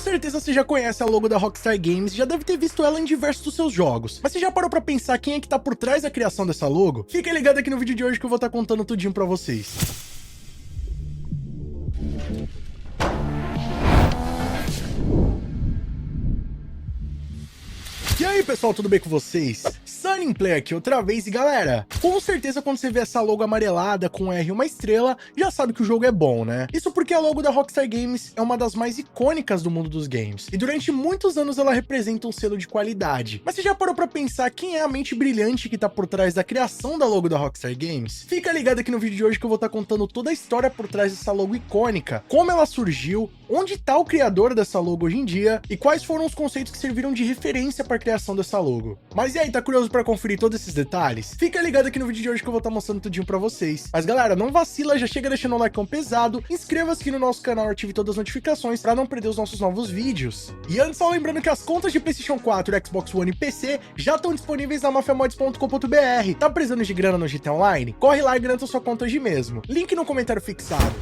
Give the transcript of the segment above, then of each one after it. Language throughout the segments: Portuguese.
certeza você já conhece a logo da Rockstar Games e já deve ter visto ela em diversos dos seus jogos. Mas você já parou pra pensar quem é que tá por trás da criação dessa logo? Fica ligado aqui no vídeo de hoje que eu vou estar contando tudinho pra vocês. E aí pessoal, tudo bem com vocês? Sunnyplayer aqui outra vez e galera, com certeza quando você vê essa logo amarelada com R e uma estrela, já sabe que o jogo é bom, né? Isso porque a logo da Rockstar Games é uma das mais icônicas do mundo dos games, e durante muitos anos ela representa um selo de qualidade. Mas você já parou pra pensar quem é a mente brilhante que tá por trás da criação da logo da Rockstar Games? Fica ligado aqui no vídeo de hoje que eu vou estar contando toda a história por trás dessa logo icônica, como ela surgiu, onde tá o criador dessa logo hoje em dia, e quais foram os conceitos que serviram de referência para a criação dessa logo. Mas e aí, tá curioso para conferir todos esses detalhes? Fica ligado aqui no vídeo de hoje que eu vou estar mostrando tudinho para vocês. Mas galera, não vacila, já chega deixando um like pesado, inscreva-se aqui no nosso canal e ative todas as notificações para não perder os nossos novos vídeos. E antes, só lembrando que as contas de PlayStation 4, Xbox One e PC já estão disponíveis na mafiamods.com.br. Tá precisando de grana no GTA Online? Corre lá e garanta sua conta hoje mesmo. Link no comentário fixado.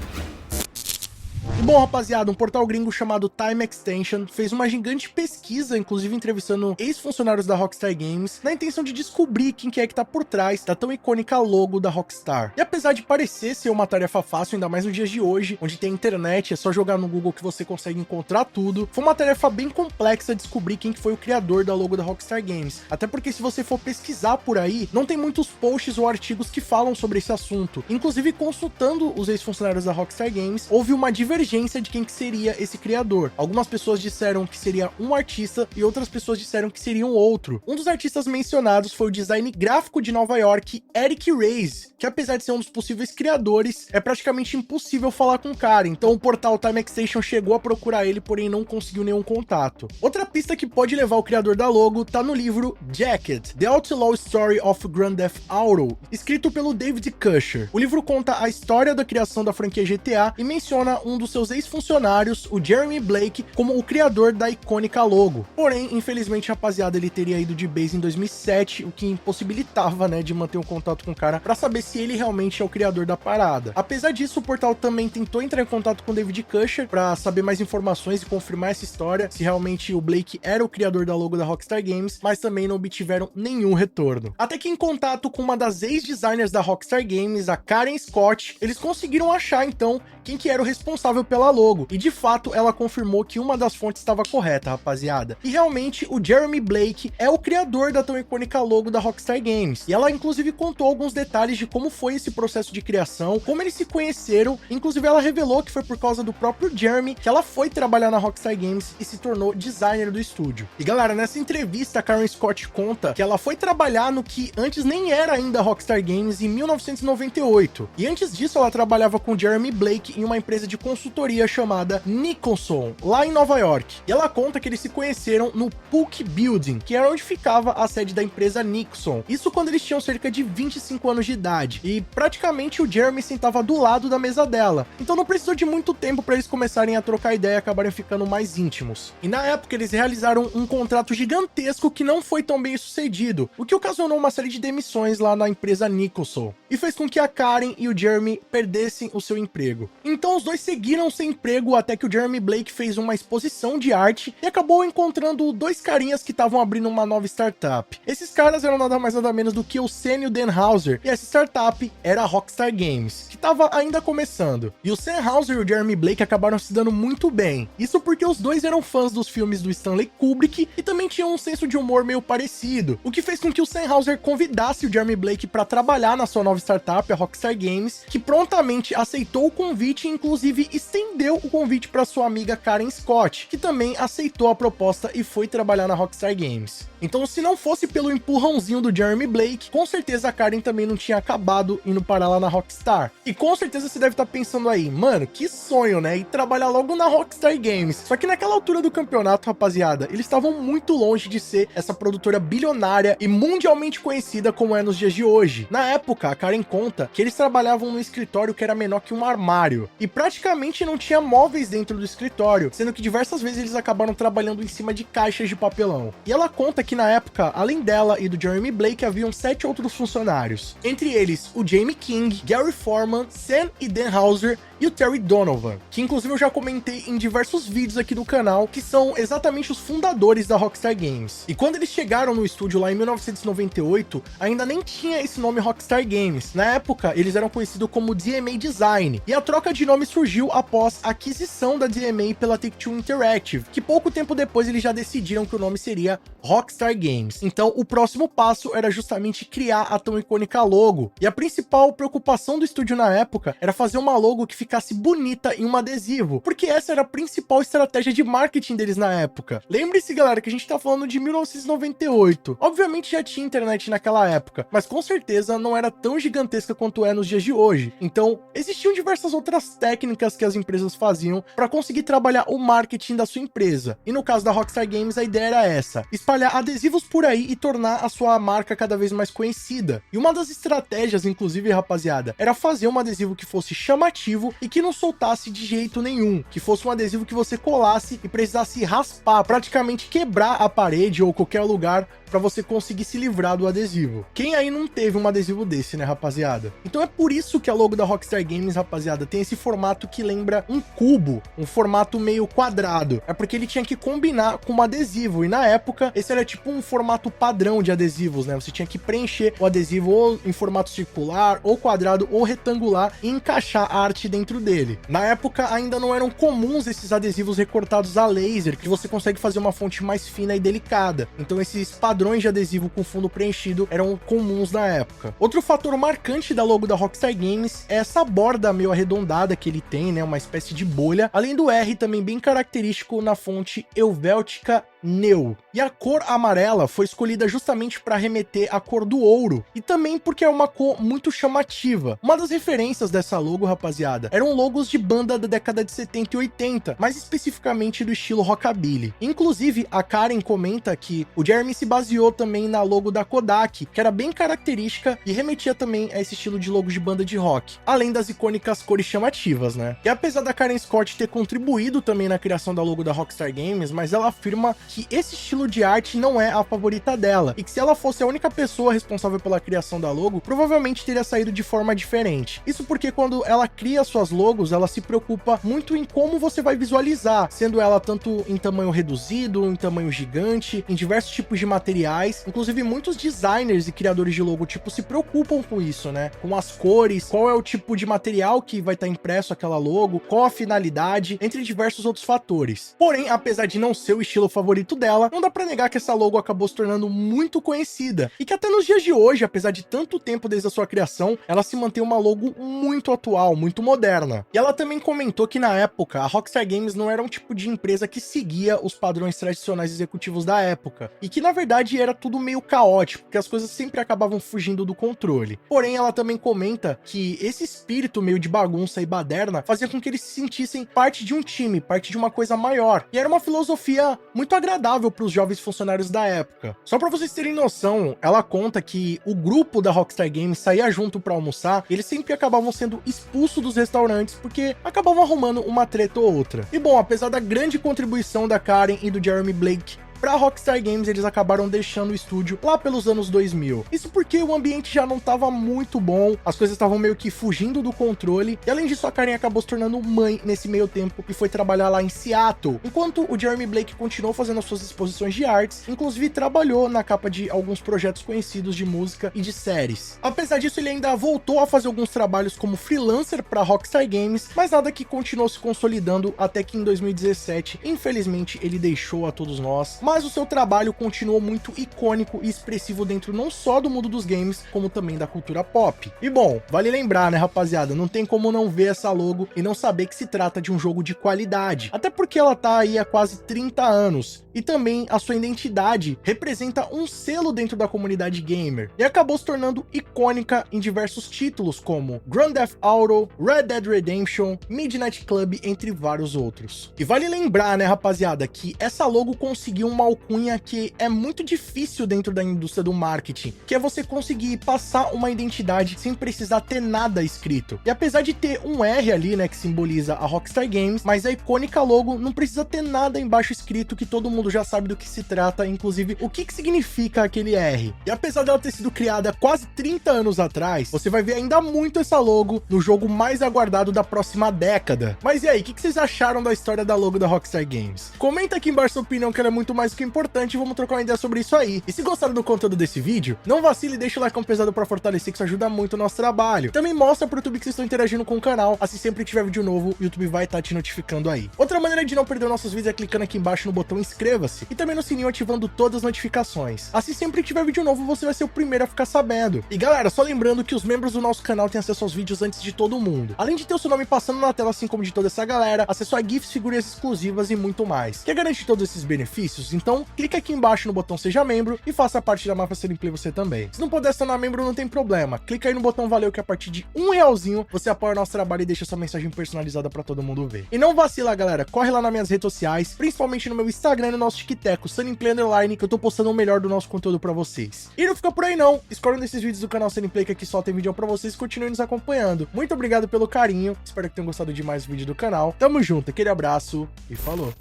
E bom, rapaziada, um portal gringo chamado Time Extension fez uma gigante pesquisa, inclusive entrevistando ex-funcionários da Rockstar Games, na intenção de descobrir quem que é que tá por trás da tão icônica logo da Rockstar. E apesar de parecer ser uma tarefa fácil, ainda mais nos dias de hoje, onde tem internet, é só jogar no Google que você consegue encontrar tudo, foi uma tarefa bem complexa descobrir quem que foi o criador da logo da Rockstar Games. Até porque se você for pesquisar por aí, não tem muitos posts ou artigos que falam sobre esse assunto. Inclusive, consultando os ex-funcionários da Rockstar Games, houve uma divergência de quem que seria esse criador. Algumas pessoas disseram que seria um artista e outras pessoas disseram que seria um outro. Um dos artistas mencionados foi o design gráfico de Nova York, Eric Reyes, que apesar de ser um dos possíveis criadores, é praticamente impossível falar com o cara. Então o portal Time Extension chegou a procurar ele, porém não conseguiu nenhum contato. Outra pista que pode levar o criador da logo tá no livro Jacket, The Outlaw Story of Grand Theft Auto, escrito pelo David Cusher. O livro conta a história da criação da franquia GTA e menciona um dos seus ex-funcionários, o Jeremy Blake, como o criador da icônica logo. Porém, infelizmente, rapaziada, ele teria ido de base em 2007, o que impossibilitava, né, de manter um contato com o cara pra saber se ele realmente é o criador da parada. Apesar disso, o portal também tentou entrar em contato com o David Cusher pra saber mais informações e confirmar essa história, se realmente o Blake era o criador da logo da Rockstar Games, mas também não obtiveram nenhum retorno. Até que em contato com uma das ex-designers da Rockstar Games, a Karen Scott, eles conseguiram achar, então, quem que era o responsável pela logo, e de fato ela confirmou que uma das fontes estava correta, rapaziada. E realmente o Jeremy Blake é o criador da tão icônica logo da Rockstar Games, e ela inclusive contou alguns detalhes de como foi esse processo de criação, como eles se conheceram. Inclusive ela revelou que foi por causa do próprio Jeremy que ela foi trabalhar na Rockstar Games e se tornou designer do estúdio. E galera, nessa entrevista a Karen Scott conta que ela foi trabalhar no que antes nem era ainda Rockstar Games em 1998, e antes disso ela trabalhava com Jeremy Blake em uma empresa de consultoria chamada Nicholson, lá em Nova York. E ela conta que eles se conheceram no Polk Building, que era onde ficava a sede da empresa Nicholson. Isso quando eles tinham cerca de 25 anos de idade. E praticamente o Jeremy sentava do lado da mesa dela. Então não precisou de muito tempo para eles começarem a trocar ideia e acabarem ficando mais íntimos. E na época eles realizaram um contrato gigantesco que não foi tão bem sucedido, o que ocasionou uma série de demissões lá na empresa Nicholson. E fez com que a Karen e o Jeremy perdessem o seu emprego. Então os dois seguiram sem emprego até que o Jeremy Blake fez uma exposição de arte e acabou encontrando dois carinhas que estavam abrindo uma nova startup. Esses caras eram nada mais nada menos do que o Sam e o Dan Houser, e essa startup era a Rockstar Games, que estava ainda começando. E o Sam Houser e o Jeremy Blake acabaram se dando muito bem. Isso porque os dois eram fãs dos filmes do Stanley Kubrick e também tinham um senso de humor meio parecido, o que fez com que o Sam Houser convidasse o Jeremy Blake para trabalhar na sua nova startup, a Rockstar Games, que prontamente aceitou o convite e inclusive estendeu o convite para sua amiga Karen Scott, que também aceitou a proposta e foi trabalhar na Rockstar Games. Então, se não fosse pelo empurrãozinho do Jeremy Blake, com certeza a Karen também não tinha acabado indo parar lá na Rockstar. E com certeza você deve estar pensando aí, mano, que sonho, né? E trabalhar logo na Rockstar Games. Só que naquela altura do campeonato, rapaziada, eles estavam muito longe de ser essa produtora bilionária e mundialmente conhecida como é nos dias de hoje. Na época, a Karen conta que eles trabalhavam num escritório que era menor que um armário. E praticamente não tinha móveis dentro do escritório, sendo que diversas vezes eles acabaram trabalhando em cima de caixas de papelão. E ela conta que na época, além dela e do Jeremy Blake, haviam 7 outros funcionários. Entre eles, o Jamie King, Gary Foreman, Sam e Dan Houser, e o Terry Donovan, que inclusive eu já comentei em diversos vídeos aqui no canal, que são exatamente os fundadores da Rockstar Games. E quando eles chegaram no estúdio lá em 1998, ainda nem tinha esse nome Rockstar Games. Na época, eles eram conhecidos como DMA Design, e a troca de nome surgiu após a aquisição da DMA pela Take-Two Interactive, que pouco tempo depois eles já decidiram que o nome seria Rockstar Games. Então, o próximo passo era justamente criar a tão icônica logo, e a principal preocupação do estúdio na época era fazer uma logo que ficasse bonita em um adesivo, porque essa era a principal estratégia de marketing deles na época. Lembre-se, galera, que a gente tá falando de 1998. Obviamente já tinha internet naquela época, mas com certeza não era tão gigantesca quanto é nos dias de hoje. Então, existiam diversas outras técnicas que as empresas faziam para conseguir trabalhar o marketing da sua empresa. E no caso da Rockstar Games, a ideia era essa: espalhar adesivos por aí e tornar a sua marca cada vez mais conhecida. E uma das estratégias, inclusive, rapaziada, era fazer um adesivo que fosse chamativo e que não soltasse de jeito nenhum, que fosse um adesivo que você colasse e precisasse raspar, praticamente quebrar a parede ou qualquer lugar para você conseguir se livrar do adesivo. Quem aí não teve um adesivo desse, né, rapaziada? Então é por isso que a logo da Rockstar Games, rapaziada, tem esse formato que lembra um cubo, um formato meio quadrado. É porque ele tinha que combinar com um adesivo, e na época esse era tipo um formato padrão de adesivos, né? Você tinha que preencher o adesivo ou em formato circular, ou quadrado, ou retangular e encaixar a arte dentro dele. Na época ainda não eram comuns esses adesivos recortados a laser, que você consegue fazer uma fonte mais fina e delicada. Então esses padrões de adesivo com fundo preenchido eram comuns na época. Outro fator marcante da logo da Rockstar Games é essa borda meio arredondada que ele tem, né? Uma espécie de bolha, além do R também bem característico na fonte Helvética Neo. E a cor amarela foi escolhida justamente para remeter à cor do ouro, e também porque é uma cor muito chamativa. Uma das referências dessa logo, rapaziada, eram logos de banda da década de 70 e 80, mais especificamente do estilo rockabilly. Inclusive, a Karen comenta que o Jeremy se baseou também na logo da Kodak, que era bem característica e remetia também a esse estilo de logo de banda de rock, além das icônicas cores chamativas, né? E apesar da Karen Scott ter contribuído também na criação da logo da Rockstar Games, mas ela afirma que esse estilo de arte não é a favorita dela, e que se ela fosse a única pessoa responsável pela criação da logo, provavelmente teria saído de forma diferente. Isso porque quando ela cria suas logos, ela se preocupa muito em como você vai visualizar, sendo ela tanto em tamanho reduzido, em tamanho gigante, em diversos tipos de materiais. Inclusive muitos designers e criadores de logotipo se preocupam com isso, né? Com as cores, qual é o tipo de material que vai estar impresso aquela logo, qual a finalidade, entre diversos outros fatores. Porém, apesar de não ser o estilo favorito dela, não dá pra negar que essa logo acabou se tornando muito conhecida, e que até nos dias de hoje, apesar de tanto tempo desde a sua criação, ela se mantém uma logo muito atual, muito moderna. E ela também comentou que na época, a Rockstar Games não era um tipo de empresa que seguia os padrões tradicionais executivos da época, e que na verdade era tudo meio caótico, porque as coisas sempre acabavam fugindo do controle. Porém, ela também comenta que esse espírito meio de bagunça e baderna fazia com que eles se sentissem parte de um time, parte de uma coisa maior, e era uma filosofia muito agradável para os jovens funcionários da época. Só para vocês terem noção, ela conta que o grupo da Rockstar Games saía junto para almoçar, e eles sempre acabavam sendo expulsos dos restaurantes porque acabavam arrumando uma treta ou outra. E bom, apesar da grande contribuição da Karen e do Jeremy Blake pra Rockstar Games, eles acabaram deixando o estúdio lá pelos anos 2000. Isso porque o ambiente já não estava muito bom, as coisas estavam meio que fugindo do controle, e além disso a Karen acabou se tornando mãe nesse meio tempo e foi trabalhar lá em Seattle, enquanto o Jeremy Blake continuou fazendo as suas exposições de artes, inclusive trabalhou na capa de alguns projetos conhecidos de música e de séries. Apesar disso, ele ainda voltou a fazer alguns trabalhos como freelancer para Rockstar Games, mas nada que continuou se consolidando até que em 2017, infelizmente, ele deixou a todos nós, mas o seu trabalho continuou muito icônico e expressivo dentro não só do mundo dos games, como também da cultura pop. E bom, vale lembrar, né, rapaziada, não tem como não ver essa logo e não saber que se trata de um jogo de qualidade, até porque ela tá aí há quase 30 anos, e também a sua identidade representa um selo dentro da comunidade gamer, e acabou se tornando icônica em diversos títulos como Grand Theft Auto, Red Dead Redemption, Midnight Club, entre vários outros. E vale lembrar, né, rapaziada, que essa logo conseguiu uma uma alcunha que é muito difícil dentro da indústria do marketing, que é você conseguir passar uma identidade sem precisar ter nada escrito. E apesar de ter um R ali, né, que simboliza a Rockstar Games, mas a icônica logo não precisa ter nada embaixo escrito, que todo mundo já sabe do que se trata, inclusive o que significa aquele R. E apesar dela ter sido criada quase 30 anos atrás, você vai ver ainda muito essa logo no jogo mais aguardado da próxima década. Mas e aí, o que vocês acharam da história da logo da Rockstar Games? Comenta aqui embaixo sua opinião, que ela é muito mais do que importante, e vamos trocar uma ideia sobre isso aí. E se gostaram do conteúdo desse vídeo, não vacile e deixa o like pesado pra fortalecer, que isso ajuda muito o nosso trabalho. Também mostra pro YouTube que vocês estão interagindo com o canal, assim sempre que tiver vídeo novo, o YouTube vai estar te notificando aí. Outra maneira de não perder nossos vídeos é clicando aqui embaixo no botão inscreva-se, e também no sininho ativando todas as notificações. Assim sempre que tiver vídeo novo, você vai ser o primeiro a ficar sabendo. E galera, só lembrando que os membros do nosso canal têm acesso aos vídeos antes de todo mundo. Além de ter o seu nome passando na tela, assim como de toda essa galera, acesso a GIFs, figurinhas exclusivas e muito mais. Quer garantir todos esses benefícios? Então clica aqui embaixo no botão seja membro e faça parte da Máfia Ser Play você também. Se não puder se tornar membro, não tem problema. Clica aí no botão valeu, que a partir de R$1 você apoia o nosso trabalho e deixa sua mensagem personalizada pra todo mundo ver. E não vacila, galera, corre lá nas minhas redes sociais, principalmente no meu Instagram e no nosso TikTok, Sunnyplay Underline, que eu tô postando o melhor do nosso conteúdo pra vocês. E não fica por aí não, escolhe um desses vídeos do canal Sunnyplay, que aqui só tem vídeo pra vocês, e continue nos acompanhando. Muito obrigado pelo carinho, espero que tenham gostado de mais vídeo do canal. Tamo junto, aquele abraço e falou!